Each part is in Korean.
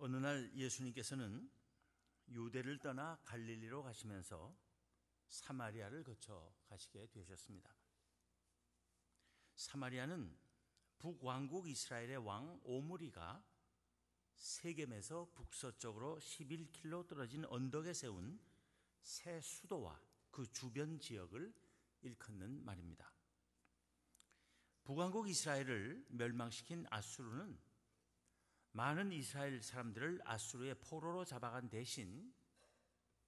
어느 날 예수님께서는 유대를 떠나 갈릴리로 가시면서 사마리아를 거쳐 가시게 되셨습니다. 사마리아는 북왕국 이스라엘의 왕 오므리가 세겜에서 북서쪽으로 11km 떨어진 언덕에 세운 새 수도와 그 주변 지역을 일컫는 말입니다. 북왕국 이스라엘을 멸망시킨 아수르는 많은 이스라엘 사람들을 아수르의 포로로 잡아간 대신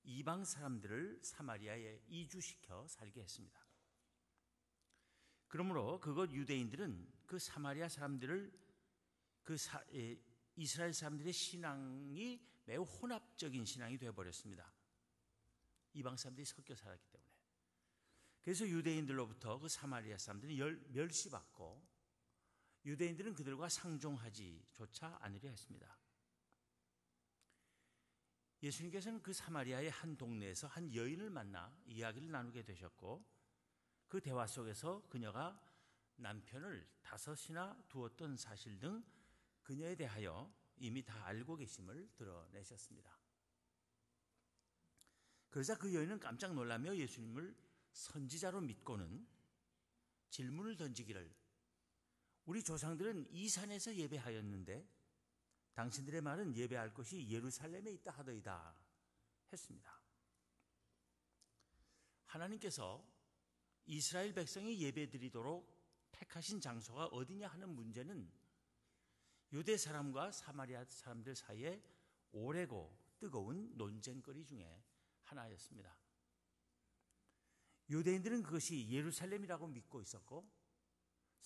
이방 사람들을 사마리아에 이주시켜 살게 했습니다. 그러므로 그곳 유대인들은 그 사마리아 사람들을 이스라엘 사람들의 신앙이 매우 혼합적인 신앙이 되어버렸습니다. 이방 사람들이 섞여 살았기 때문에. 그래서 유대인들로부터 그 사마리아 사람들이 멸시받고 유대인들은 그들과 상종하지조차 않으려 했습니다. 예수님께서는 그 사마리아의 한 동네에서 한 여인을 만나 이야기를 나누게 되셨고 그 대화 속에서 그녀가 남편을 5이나 두었던 사실 등 그녀에 대하여 이미 다 알고 계심을 드러내셨습니다. 그러자 그 여인은 깜짝 놀라며 예수님을 선지자로 믿고는 질문을 던지기를 우리 조상들은 이 산에서 예배하였는데 당신들의 말은 예배할 곳이 예루살렘에 있다 하더이다 했습니다. 하나님께서 이스라엘 백성이 예배드리도록 택하신 장소가 어디냐 하는 문제는 유대 사람과 사마리아 사람들 사이에 오래고 뜨거운 논쟁거리 중에 하나였습니다. 유대인들은 그것이 예루살렘이라고 믿고 있었고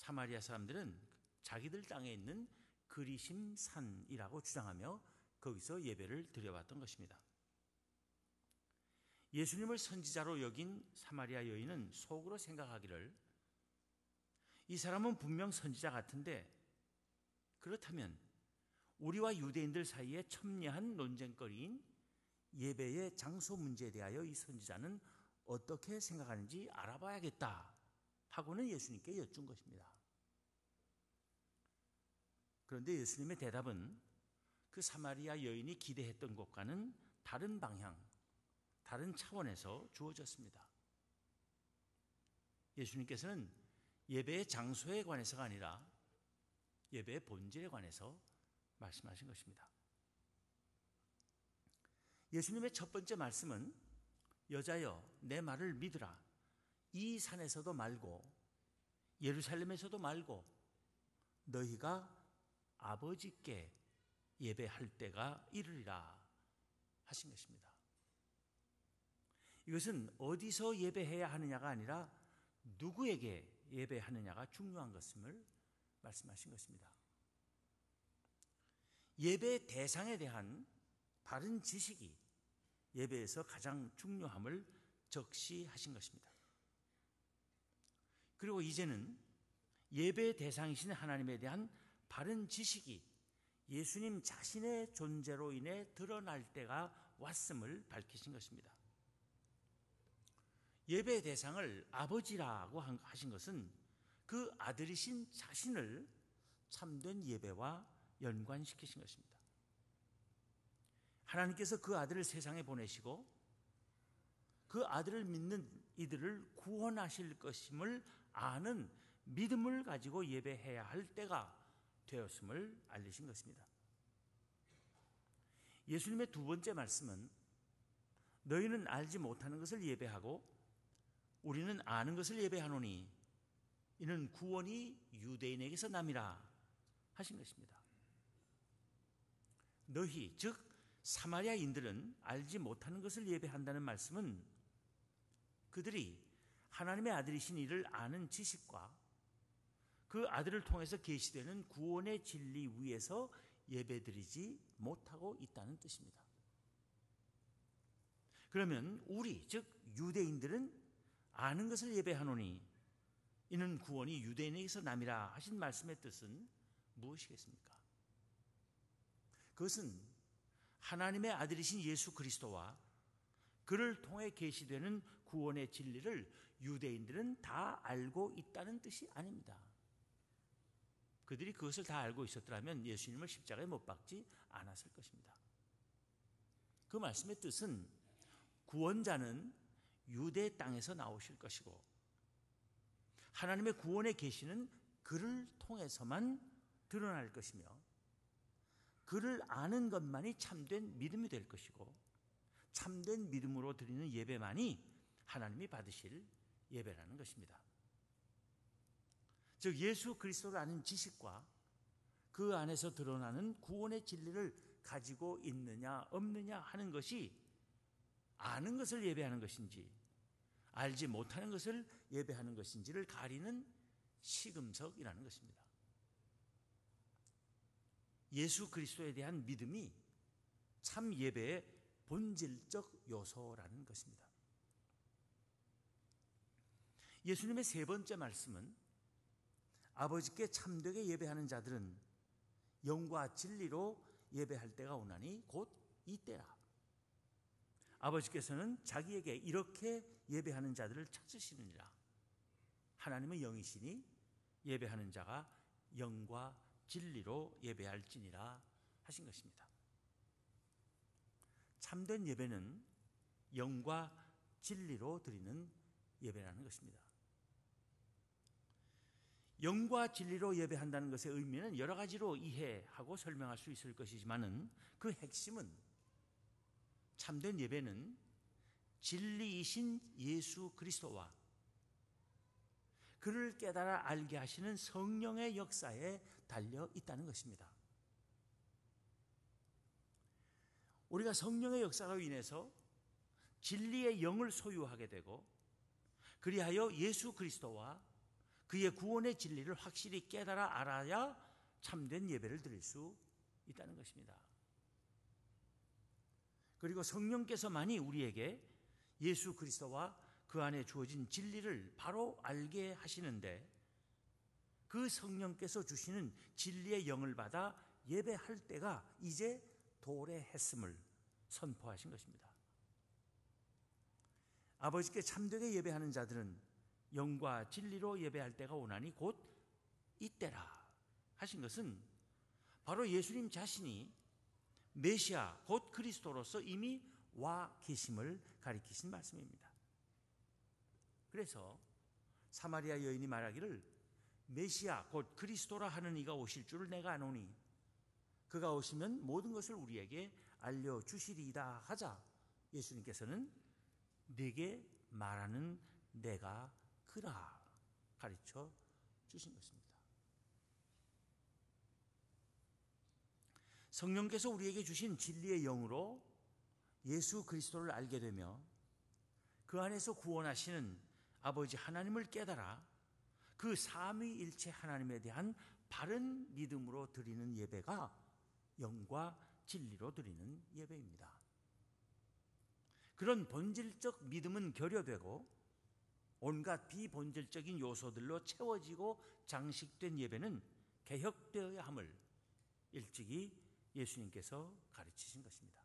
사마리아 사람들은 자기들 땅에 있는 그리심 산이라고 주장하며 거기서 예배를 드려왔던 것입니다. 예수님을 선지자로 여긴 사마리아 여인은 속으로 생각하기를 이 사람은 분명 선지자 같은데 그렇다면 우리와 유대인들 사이에 첨예한 논쟁거리인 예배의 장소 문제에 대하여 이 선지자는 어떻게 생각하는지 알아봐야겠다 하고는 예수님께 여쭌 것입니다. 그런데 예수님의 대답은 그 사마리아 여인이 기대했던 것과는 다른 방향, 다른 차원에서 주어졌습니다. 예수님께서는 예배의 장소에 관해서가 아니라 예배의 본질에 관해서 말씀하신 것입니다. 예수님의 첫 번째 말씀은 여자여 내 말을 믿으라. 이 산에서도 말고 예루살렘에서도 말고 너희가 아버지께 예배할 때가 이르리라 하신 것입니다. 이것은 어디서 예배해야 하느냐가 아니라 누구에게 예배하느냐가 중요한 것임을 말씀하신 것입니다. 예배의 대상에 대한 바른 지식이 예배에서 가장 중요함을 적시하신 것입니다. 그리고 이제는 예배의 대상이신 하나님에 대한 바른 지식이 예수님 자신의 존재로 인해 드러날 때가 왔음을 밝히신 것입니다. 예배의 대상을 아버지라고 하신 것은 그 아들이신 자신을 참된 예배와 연관시키신 것입니다. 하나님께서 그 아들을 세상에 보내시고 그 아들을 믿는 이들을 구원하실 것임을 아는 믿음을 가지고 예배해야 할 때가 되었음을 알리신 것입니다. 예수님의 두 번째 말씀은 너희는 알지 못하는 것을 예배하고 우리는 아는 것을 예배하노니 이는 구원이 유대인에게서 남이라 하신 것입니다. 너희 즉 사마리아인들은 알지 못하는 것을 예배한다는 말씀은 그들이 하나님의 아들이신 이를 아는 지식과 그 아들을 통해서 계시되는 구원의 진리 위에서 예배드리지 못하고 있다는 뜻입니다. 그러면 우리 즉 유대인들은 아는 것을 예배하노니 이는 구원이 유대인에게서 남이라 하신 말씀의 뜻은 무엇이겠습니까? 그것은 하나님의 아들이신 예수 그리스도와 그를 통해 계시되는 구원의 진리를 유대인들은 다 알고 있다는 뜻이 아닙니다. 그들이 그것을 다 알고 있었더라면 예수님을 십자가에 못 박지 않았을 것입니다. 그 말씀의 뜻은 구원자는 유대 땅에서 나오실 것이고 하나님의 구원의 계시는 그를 통해서만 드러날 것이며 그를 아는 것만이 참된 믿음이 될 것이고 참된 믿음으로 드리는 예배만이 하나님이 받으실 예배라는 것입니다. 즉 예수 그리스도를 아는 지식과 그 안에서 드러나는 구원의 진리를 가지고 있느냐 없느냐 하는 것이 아는 것을 예배하는 것인지 알지 못하는 것을 예배하는 것인지를 가리는 시금석이라는 것입니다. 예수 그리스도에 대한 믿음이 참 예배의 본질적 요소라는 것입니다. 예수님의 세 번째 말씀은 아버지께 참되게 예배하는 자들은 영과 진리로 예배할 때가 오나니 곧 이때라. 아버지께서는 자기에게 이렇게 예배하는 자들을 찾으시느니라. 하나님은 영이시니 예배하는 자가 영과 진리로 예배할지니라 하신 것입니다. 참된 예배는 영과 진리로 드리는 예배라는 것입니다. 영과 진리로 예배한다는 것의 의미는 여러 가지로 이해하고 설명할 수 있을 것이지만은 그 핵심은 참된 예배는 진리이신 예수 그리스도와 그를 깨달아 알게 하시는 성령의 역사에 달려 있다는 것입니다. 우리가 성령의 역사로 인해서 진리의 영을 소유하게 되고 그리하여 예수 그리스도와 그의 구원의 진리를 확실히 깨달아 알아야 참된 예배를 드릴 수 있다는 것입니다. 그리고 성령께서만이 우리에게 예수 그리스도와 그 안에 주어진 진리를 바로 알게 하시는데 그 성령께서 주시는 진리의 영을 받아 예배할 때가 이제 도래했음을 선포하신 것입니다. 아버지께 참되게 예배하는 자들은 영과 진리로 예배할 때가 오나니 곧 이때라 하신 것은 바로 예수님 자신이 메시아 곧 그리스도로서 이미 와 계심을 가리키신 말씀입니다. 그래서 사마리아 여인이 말하기를 메시아 곧 그리스도라 하는 이가 오실 줄을 내가 아노니 그가 오시면 모든 것을 우리에게 알려주시리이다 하자 예수님께서는 네게 말하는 내가 그라 가르쳐 주신 것입니다. 성령께서 우리에게 주신 진리의 영으로 예수 그리스도를 알게 되며 그 안에서 구원하시는 아버지 하나님을 깨달아 그 삼위일체 하나님에 대한 바른 믿음으로 드리는 예배가 영과 진리로 드리는 예배입니다. 그런 본질적 믿음은 결여되고 온갖 비본질적인 요소들로 채워지고 장식된 예배는 개혁되어야 함을 일찍이 예수님께서 가르치신 것입니다.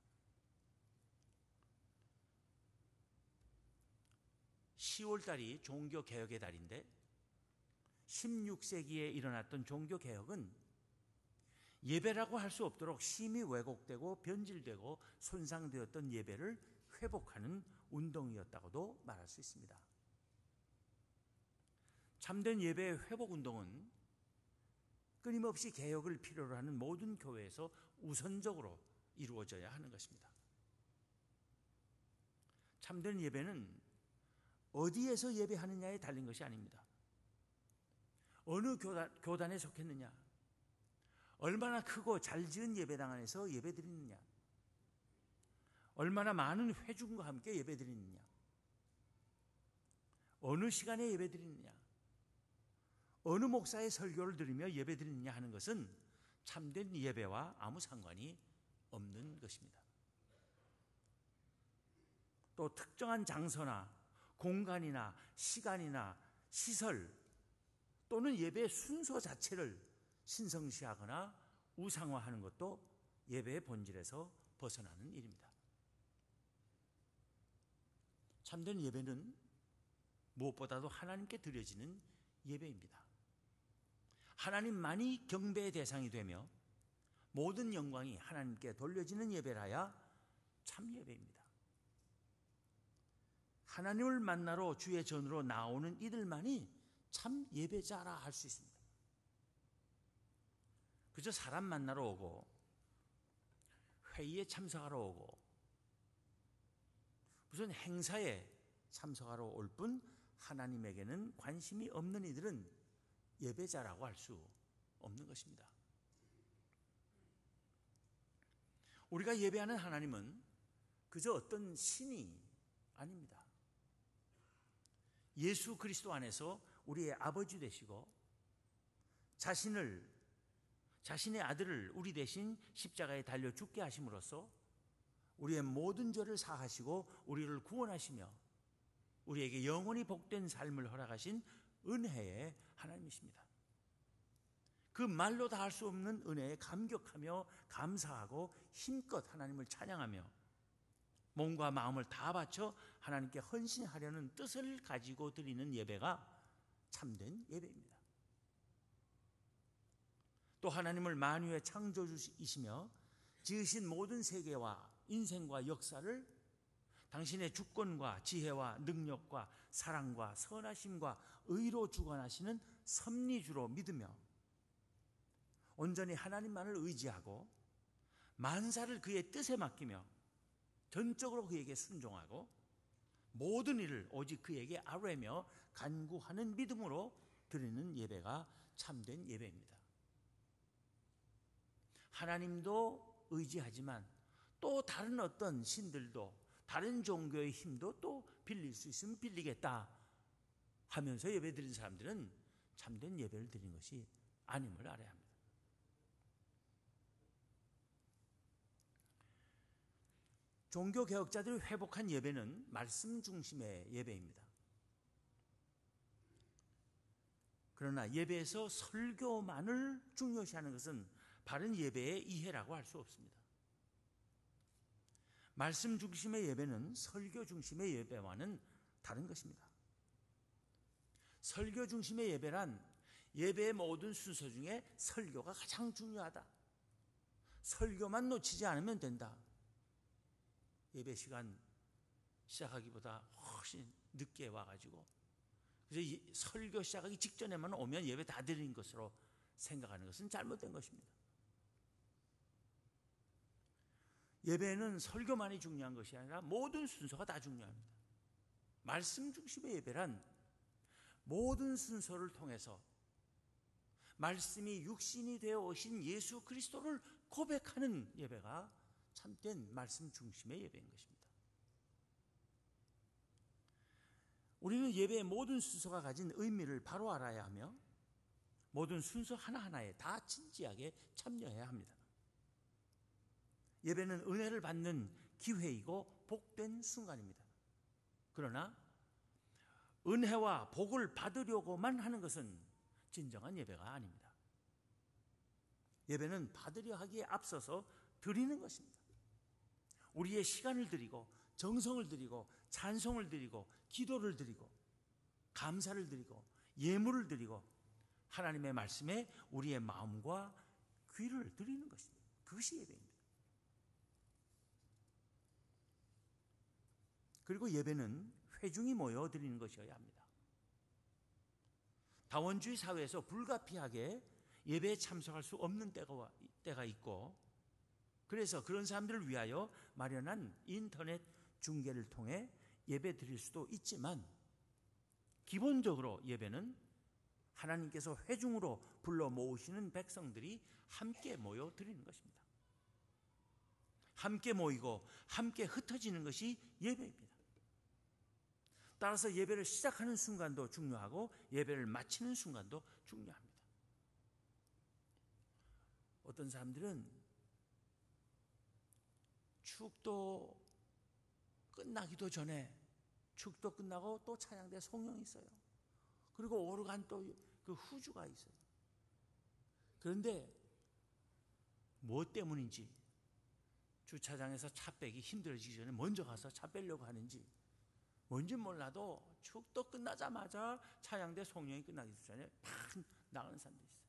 10월달이 종교개혁의 달인데 16세기에 일어났던 종교개혁은 예배라고 할 수 없도록 심히 왜곡되고 변질되고 손상되었던 예배를 회복하는 운동이었다고도 말할 수 있습니다. 참된 예배의 회복운동은 끊임없이 개혁을 필요로 하는 모든 교회에서 우선적으로 이루어져야 하는 것입니다. 참된 예배는 어디에서 예배하느냐에 달린 것이 아닙니다. 어느 교단에 속했느냐, 얼마나 크고 잘 지은 예배당 안에서 예배드리느냐, 얼마나 많은 회중과 함께 예배드리느냐, 어느 시간에 예배드리느냐, 어느 목사의 설교를 들으며 예배드리느냐 하는 것은 참된 예배와 아무 상관이 없는 것입니다. 또 특정한 장소나 공간이나 시간이나 시설 또는 예배의 순서 자체를 신성시하거나 우상화하는 것도 예배의 본질에서 벗어나는 일입니다. 참된 예배는 무엇보다도 하나님께 드려지는 예배입니다. 하나님만이 경배의 대상이 되며 모든 영광이 하나님께 돌려지는 예배라야 참 예배입니다. 하나님을 만나러 주의 전으로 나오는 이들만이 참 예배자라 할 수 있습니다. 그저 사람 만나러 오고 회의에 참석하러 오고 무슨 행사에 참석하러 올 뿐 하나님에게는 관심이 없는 이들은 예배자라고 할 수 없는 것입니다. 우리가 예배하는 하나님은 그저 어떤 신이 아닙니다. 예수 그리스도 안에서 우리의 아버지 되시고 자신의 아들을 우리 대신 십자가에 달려 죽게 하심으로써 우리의 모든 죄를 사하시고 우리를 구원하시며 우리에게 영원히 복된 삶을 허락하신 은혜의 하나님이십니다. 그 말로 다 할 수 없는 은혜에 감격하며 감사하고 힘껏 하나님을 찬양하며 몸과 마음을 다 바쳐 하나님께 헌신하려는 뜻을 가지고 드리는 예배가 참된 예배입니다. 또 하나님을 만유의 창조주이시며 지으신 모든 세계와 인생과 역사를 당신의 주권과 지혜와 능력과 사랑과 선하심과 의로 주관하시는 섭리주로 믿으며 온전히 하나님만을 의지하고 만사를 그의 뜻에 맡기며 전적으로 그에게 순종하고 모든 일을 오직 그에게 아뢰며 간구하는 믿음으로 드리는 예배가 참된 예배입니다. 하나님도 의지하지만 또 다른 어떤 신들도 다른 종교의 힘도 또 빌릴 수 있으면 빌리겠다 하면서 예배 드린 사람들은 참된 예배를 드린 것이 아님을 알아야 합니다. 종교개혁자들이 회복한 예배는 말씀 중심의 예배입니다. 그러나 예배에서 설교만을 중요시하는 것은 바른 예배의 이해라고 할 수 없습니다. 말씀 중심의 예배는 설교 중심의 예배와는 다른 것입니다. 설교 중심의 예배란 예배의 모든 순서 중에 설교가 가장 중요하다. 설교만 놓치지 않으면 된다. 예배 시간 시작하기보다 훨씬 늦게 와가지고 그래서 설교 시작하기 직전에만 오면 예배 다 드린 것으로 생각하는 것은 잘못된 것입니다. 예배는 설교만이 중요한 것이 아니라 모든 순서가 다 중요합니다. 말씀 중심의 예배란 모든 순서를 통해서 말씀이 육신이 되어 오신 예수 그리스도를 고백하는 예배가 참된 말씀 중심의 예배인 것입니다. 우리는 예배의 모든 순서가 가진 의미를 바로 알아야 하며 모든 순서 하나하나에 다 진지하게 참여해야 합니다. 예배는 은혜를 받는 기회이고 복된 순간입니다. 그러나 은혜와 복을 받으려고만 하는 것은 진정한 예배가 아닙니다. 예배는 받으려 하기에 앞서서 드리는 것입니다. 우리의 시간을 드리고 정성을 드리고 찬송을 드리고 기도를 드리고 감사를 드리고 예물을 드리고 하나님의 말씀에 우리의 마음과 귀를 드리는 것입니다. 그것이 예배입니다. 그리고 예배는 회중이 모여 드리는 것이어야 합니다. 다원주의 사회에서 불가피하게 예배에 참석할 수 없는 때가 있고 그래서 그런 사람들을 위하여 마련한 인터넷 중계를 통해 예배 드릴 수도 있지만 기본적으로 예배는 하나님께서 회중으로 불러 모으시는 백성들이 함께 모여 드리는 것입니다. 함께 모이고 함께 흩어지는 것이 예배입니다. 따라서 예배를 시작하는 순간도 중요하고 예배를 마치는 순간도 중요합니다. 어떤 사람들은 축도 끝나기도 전에 축도 끝나고 또 찬양대 송영이 있어요. 그리고 오르간 또 그 후주가 있어요. 그런데 무엇 때문인지 주차장에서 차 빼기 힘들어지기 전에 먼저 가서 차 빼려고 하는지 뭔지 몰라도 축도 끝나자마자 찬양대 송영이 끝나기 전에 팍 나가는 사람도 있어요.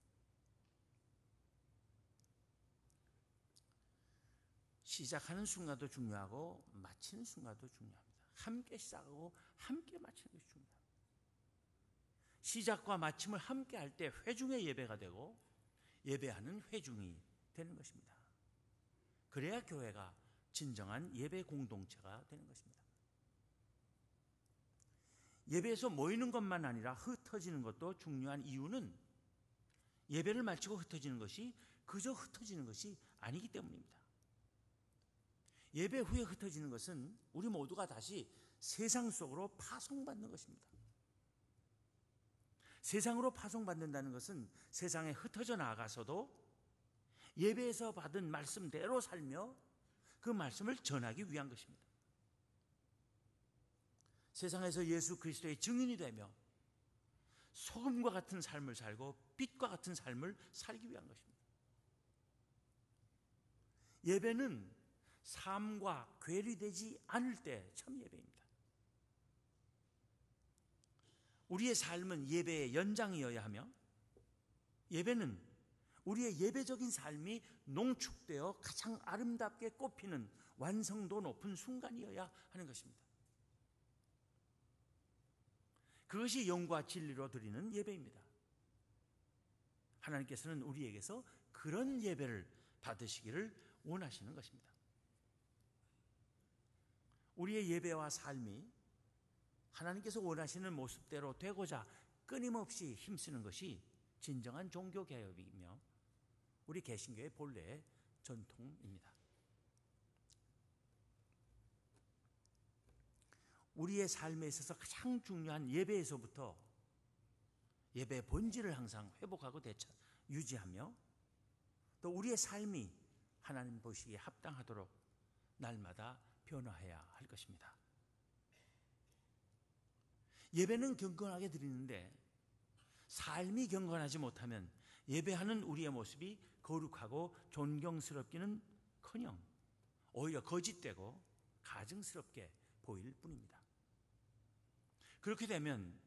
시작하는 순간도 중요하고 마치는 순간도 중요합니다. 함께 시작하고 함께 마치는 것이 중요합니다. 시작과 마침을 함께 할 때 회중의 예배가 되고 예배하는 회중이 되는 것입니다. 그래야 교회가 진정한 예배 공동체가 되는 것입니다. 예배에서 모이는 것만 아니라 흩어지는 것도 중요한 이유는 예배를 마치고 흩어지는 것이 그저 흩어지는 것이 아니기 때문입니다. 예배 후에 흩어지는 것은 우리 모두가 다시 세상 속으로 파송받는 것입니다. 세상으로 파송받는다는 것은 세상에 흩어져 나가서도 예배에서 받은 말씀대로 살며 그 말씀을 전하기 위한 것입니다. 세상에서 예수 그리스도의 증인이 되며 소금과 같은 삶을 살고 빛과 같은 삶을 살기 위한 것입니다. 예배는 삶과 괴리되지 않을 때 참 예배입니다. 우리의 삶은 예배의 연장이어야 하며 예배는 우리의 예배적인 삶이 농축되어 가장 아름답게 꽃피는 완성도 높은 순간이어야 하는 것입니다. 그것이 영과 진리로 드리는 예배입니다. 하나님께서는 우리에게서 그런 예배를 받으시기를 원하시는 것입니다. 우리의 예배와 삶이 하나님께서 원하시는 모습대로 되고자 끊임없이 힘쓰는 것이 진정한 종교개혁이며 우리 개신교의 본래의 전통입니다. 우리의 삶에 있어서 가장 중요한 예배에서부터 예배의 본질을 항상 회복하고 유지하며 또 우리의 삶이 하나님 보시기에 합당하도록 날마다 변화해야 할 것입니다. 예배는 경건하게 드리는데 삶이 경건하지 못하면 예배하는 우리의 모습이 거룩하고 존경스럽기는커녕 오히려 거짓되고 가증스럽게 보일 뿐입니다. 그렇게 되면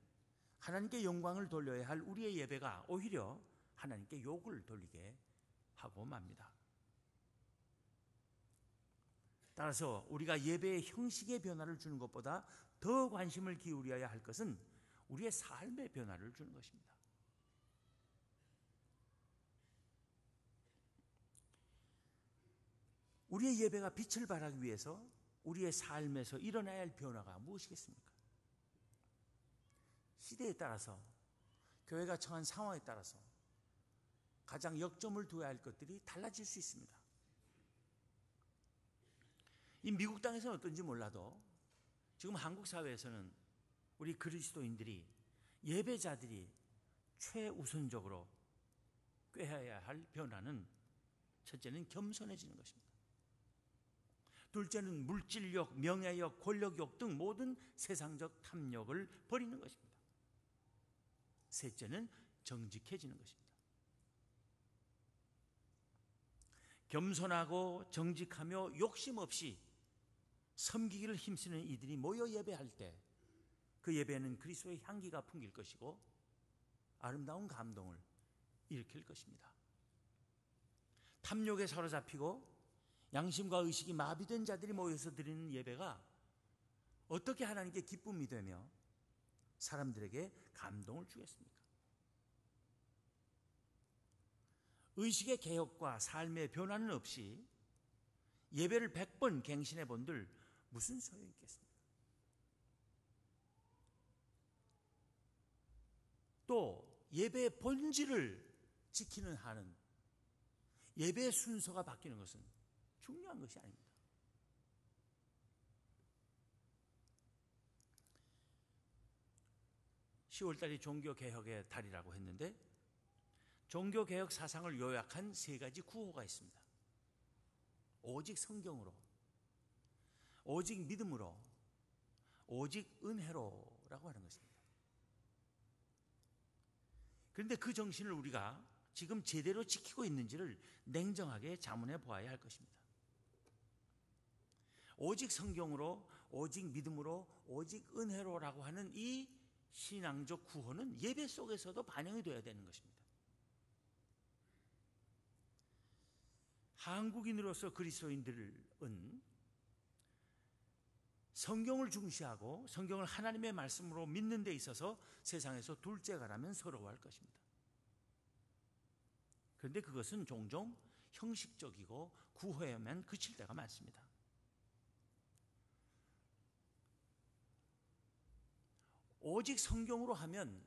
하나님께 영광을 돌려야 할 우리의 예배가 오히려 하나님께 욕을 돌리게 하고 맙니다. 따라서 우리가 예배의 형식의 변화를 주는 것보다 더 관심을 기울여야 할 것은 우리의 삶의 변화를 주는 것입니다. 우리의 예배가 빛을 발하기 위해서 우리의 삶에서 일어나야 할 변화가 무엇이겠습니까? 시대에 따라서 교회가 처한 상황에 따라서 가장 역점을 두어야 할 것들이 달라질 수 있습니다. 이 미국 땅에서는 어떤지 몰라도 지금 한국 사회에서는 우리 그리스도인들이 예배자들이 최우선적으로 꾀해야 할 변화는 첫째는 겸손해지는 것입니다. 둘째는 물질욕, 명예욕, 권력욕 등 모든 세상적 탐욕을 버리는 것입니다. 셋째는 정직해지는 것입니다. 겸손하고 정직하며 욕심 없이 섬기기를 힘쓰는 이들이 모여 예배할 때 그 예배는 그리스도의 향기가 풍길 것이고 아름다운 감동을 일으킬 것입니다. 탐욕에 사로잡히고 양심과 의식이 마비된 자들이 모여서 드리는 예배가 어떻게 하나님께 기쁨이 되며 사람들에게 감동을 주겠습니까? 의식의 개혁과 삶의 변화는 없이 예배를 100번 갱신해 본들 무슨 소용이 있겠습니까? 또 예배의 본질을 지키는 한은 예배의 순서가 바뀌는 것은 중요한 것이 아닙니다. (10월달이) 종교개혁의 달이라고 했는데 종교개혁 사상을 요약한 3가지 구호가 있습니다. 오직 성경으로, 오직 믿음으로, 오직 은혜로라고 하는 것입니다. 그런데 그 정신을 우리가 지금 제대로 지키고 있는지를 냉정하게 자문해 보아야 할 것입니다. 오직 성경으로, 오직 믿음으로, 오직 은혜로라고 하는 이 신앙적 구호는 예배 속에서도 반영이 되어야 되는 것입니다. 한국인으로서 그리스도인들은 성경을 중시하고 성경을 하나님의 말씀으로 믿는 데 있어서 세상에서 둘째가라면 서러워할 것입니다. 그런데 그것은 종종 형식적이고 구호에만 그칠 때가 많습니다. 오직 성경으로 하면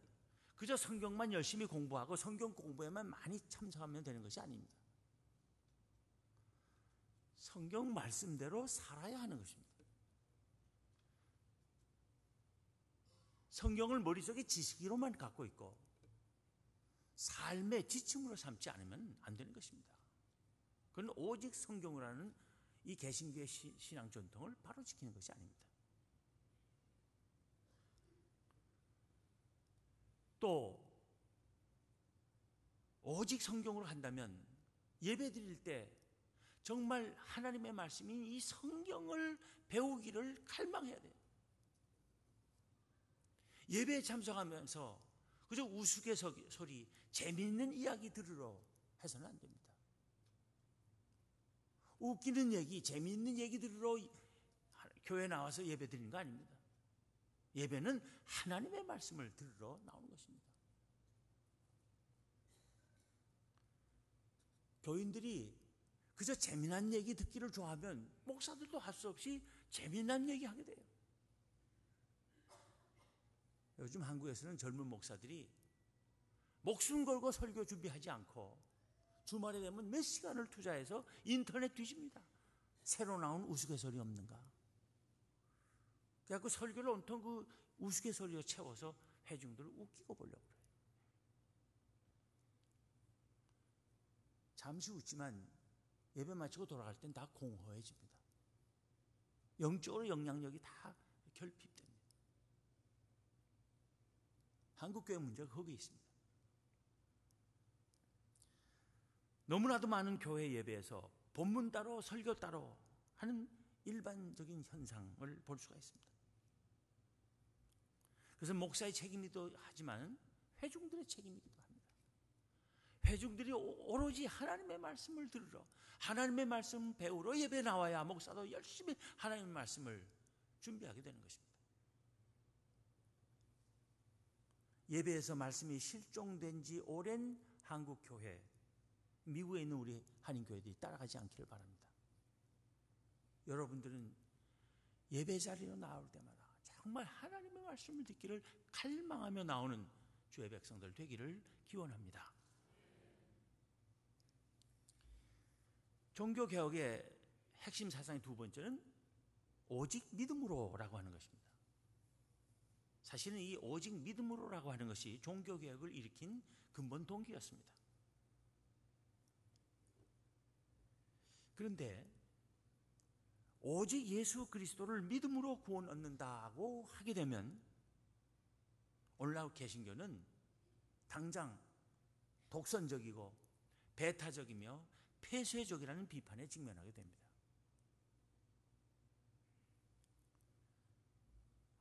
그저 성경만 열심히 공부하고 성경 공부에만 많이 참석하면 되는 것이 아닙니다. 성경 말씀대로 살아야 하는 것입니다. 성경을 머릿속에 지식으로만 갖고 있고 삶의 지침으로 삼지 않으면 안 되는 것입니다. 그건 오직 성경으로 하는 이 개신교의 신앙 전통을 바로 지키는 것이 아닙니다. 또 오직 성경으로 한다면 예배 드릴 때 정말 하나님의 말씀인 이 성경을 배우기를 갈망해야 돼요. 예배에 참석하면서 그저 우스갯소리, 재미있는 이야기 들으러 해서는 안 됩니다. 웃기는 얘기, 재미있는 얘기 들으러 교회 나와서 예배 드리는 거 아닙니다. 예배는 하나님의 말씀을 들으러 나오는 것입니다. 교인들이 그저 재미난 얘기 듣기를 좋아하면 목사들도 할 수 없이 재미난 얘기 하게 돼요. 요즘 한국에서는 젊은 목사들이 목숨 걸고 설교 준비하지 않고 주말에 되면 몇 시간을 투자해서 인터넷 뒤집니다. 새로 나온 우스갯소리 없는가? 그래서 설교를 온통 그 우스갯소리로 채워서 회중들을 웃기고 보려고 그래요. 잠시 웃지만 예배 마치고 돌아갈 땐 다 공허해집니다. 영적으로 영향력이 다 결핍됩니다. 한국교회 문제가 거기 있습니다. 너무나도 많은 교회 예배에서 본문 따로 설교 따로 하는 일반적인 현상을 볼 수가 있습니다. 그래서 목사의 책임이기도 하지만 회중들의 책임이기도 합니다. 회중들이 오로지 하나님의 말씀을 들으러, 하나님의 말씀 배우러 예배 나와야 목사도 열심히 하나님의 말씀을 준비하게 되는 것입니다. 예배에서 말씀이 실종된 지 오랜 한국교회, 미국에 있는 우리 한인교회들이 따라가지 않기를 바랍니다. 여러분들은 예배 자리로 나올 때마다 정말 하나님의 말씀을 듣기를 갈망하며 나오는 주의 백성들 되기를 기원합니다. 종교개혁의 핵심 사상의 두 번째는 오직 믿음으로라고 하는 것입니다. 사실은 이 오직 믿음으로라고 하는 것이 종교개혁을 일으킨 근본 동기였습니다. 그런데 오직 예수 그리스도를 믿음으로 구원 얻는다고 하게 되면 오늘날 개신교는 당장 독선적이고 배타적이며 폐쇄적이라는 비판에 직면하게 됩니다.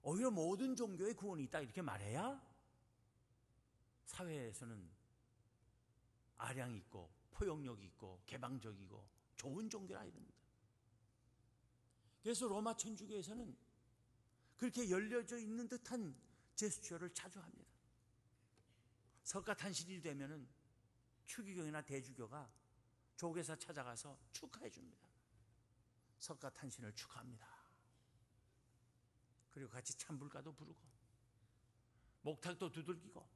오히려 모든 종교에 구원이 있다 이렇게 말해야 사회에서는 아량이 있고 포용력이 있고 개방적이고 좋은 종교라 이럽니다. 그래서 로마 천주교에서는 그렇게 열려져 있는 듯한 제스처를 자주 합니다. 석가탄신일이 되면은 추기경이나 대주교가 조계사 찾아가서 축하해 줍니다. 석가탄신을 축하합니다. 그리고 같이 찬불가도 부르고 목탁도 두들기고,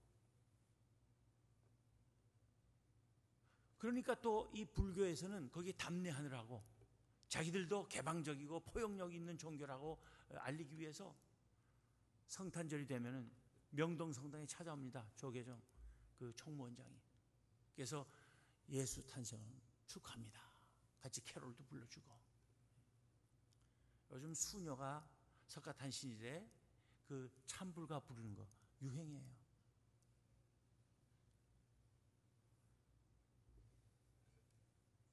그러니까 또 이 불교에서는 거기에 담례하느라고 자기들도 개방적이고 포용력 있는 종교라고 알리기 위해서 성탄절이 되면은 명동 성당에 찾아옵니다. 조계종 그 총무원장이. 그래서 예수 탄생을 축하합니다. 같이 캐롤도 불러주고. 요즘 수녀가 석가탄신일에 그 찬불가 부르는 거 유행이에요.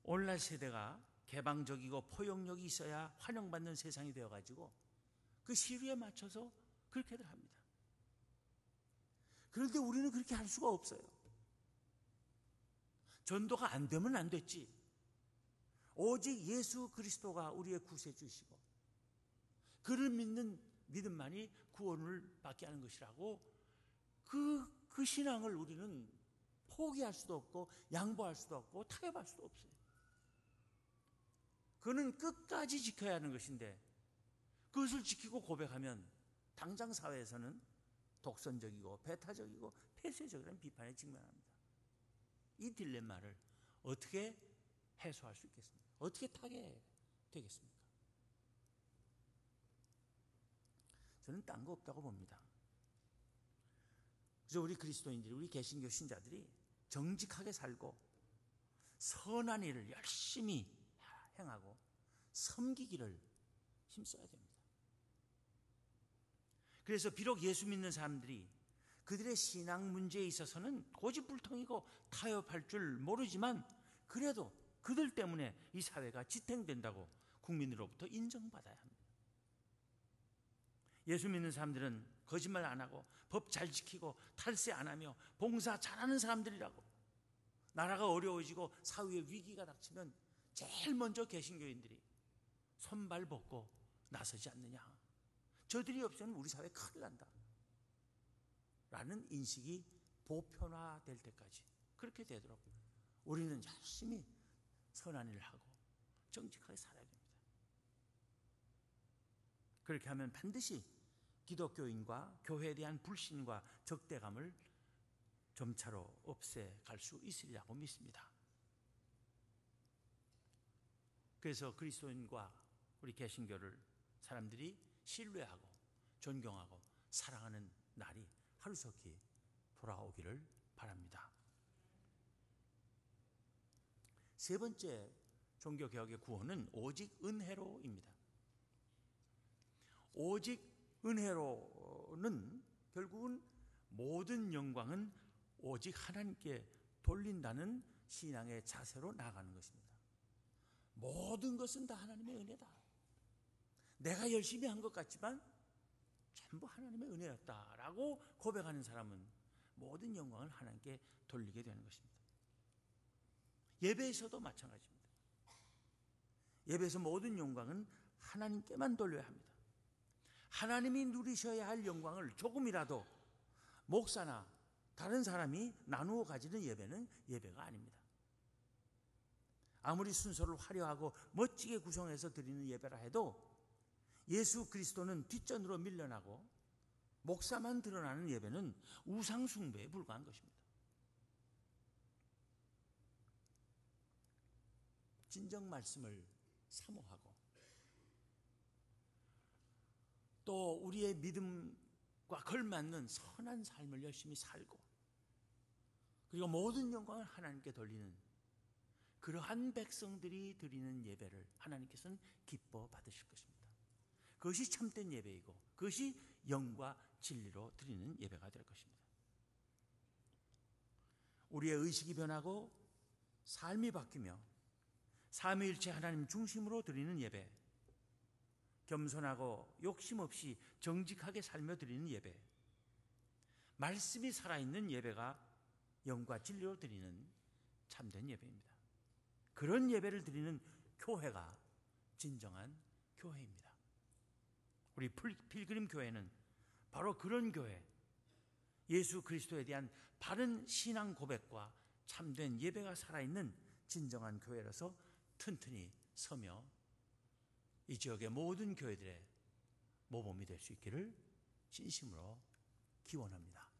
오늘날 세대가 개방적이고 포용력이 있어야 환영받는 세상이 되어가지고 그 시류에 맞춰서 그렇게들 합니다. 그런데 우리는 그렇게 할 수가 없어요. 전도가 안 되면 안 됐지. 오직 예수 그리스도가 우리의 구세주시고 그를 믿는 믿음만이 구원을 받게 하는 것이라고 그 신앙을 우리는 포기할 수도 없고 양보할 수도 없고 타협할 수도 없어요. 그는 끝까지 지켜야 하는 것인데 그것을 지키고 고백하면 당장 사회에서는 독선적이고 배타적이고 폐쇄적이라는 비판에 직면합니다. 이 딜레마를 어떻게 해소할 수 있겠습니까? 어떻게 타개되겠습니까? 저는 딴 거 없다고 봅니다. 그래서 우리 그리스도인들이, 우리 개신교 신자들이 정직하게 살고 선한 일을 열심히 행하고 섬기기를 힘써야 됩니다. 그래서 비록 예수 믿는 사람들이 그들의 신앙 문제에 있어서는 고집불통이고 타협할 줄 모르지만 그래도 그들 때문에 이 사회가 지탱된다고 국민으로부터 인정받아야 합니다. 예수 믿는 사람들은 거짓말 안 하고 법 잘 지키고 탈세 안 하며 봉사 잘하는 사람들이라고. 나라가 어려워지고 사회에 위기가 닥치면 제일 먼저 개신교인들이 손발 벗고 나서지 않느냐. 저들이 없으면 우리 사회 큰일 난다 라는 인식이 보편화될 때까지 그렇게 되도록 우리는 열심히 선한 일을 하고 정직하게 살아야 됩니다. 그렇게 하면 반드시 기독교인과 교회에 대한 불신과 적대감을 점차로 없애갈 수 있으리라고 믿습니다. 그래서 그리스도인과 우리 개신교를 사람들이 신뢰하고 존경하고 사랑하는 날이 하루속히 돌아오기를 바랍니다. 세 번째 종교개혁의 구원은 오직 은혜로입니다. 오직 은혜로는 결국은 모든 영광은 오직 하나님께 돌린다는 신앙의 자세로 나아가는 것입니다. 모든 것은 다 하나님의 은혜다. 내가 열심히 한 것 같지만 전부 하나님의 은혜였다라고 고백하는 사람은 모든 영광을 하나님께 돌리게 되는 것입니다. 예배에서도 마찬가지입니다. 예배에서 모든 영광은 하나님께만 돌려야 합니다. 하나님이 누리셔야 할 영광을 조금이라도 목사나 다른 사람이 나누어 가지는 예배는 예배가 아닙니다. 아무리 순서를 화려하고 멋지게 구성해서 드리는 예배라 해도 예수 그리스도는 뒷전으로 밀려나고 목사만 드러나는 예배는 우상 숭배에 불과한 것입니다. 진정 말씀을 사모하고 또 우리의 믿음과 걸맞는 선한 삶을 열심히 살고 그리고 모든 영광을 하나님께 돌리는 그러한 백성들이 드리는 예배를 하나님께서는 기뻐 받으실 것입니다. 그것이 참된 예배이고 그것이 영과 진리로 드리는 예배가 될 것입니다. 우리의 의식이 변하고 삶이 바뀌며 삼위일체 하나님 중심으로 드리는 예배, 겸손하고 욕심 없이 정직하게 살며 드리는 예배, 말씀이 살아있는 예배가 영과 진리로 드리는 참된 예배입니다. 그런 예배를 드리는 교회가 진정한 교회입니다. 우리 필그림 교회는 바로 그런 교회, 예수 그리스도에 대한 바른 신앙 고백과 참된 예배가 살아있는 진정한 교회라서 튼튼히 서며 이 지역의 모든 교회들의 모범이 될 수 있기를 진심으로 기원합니다.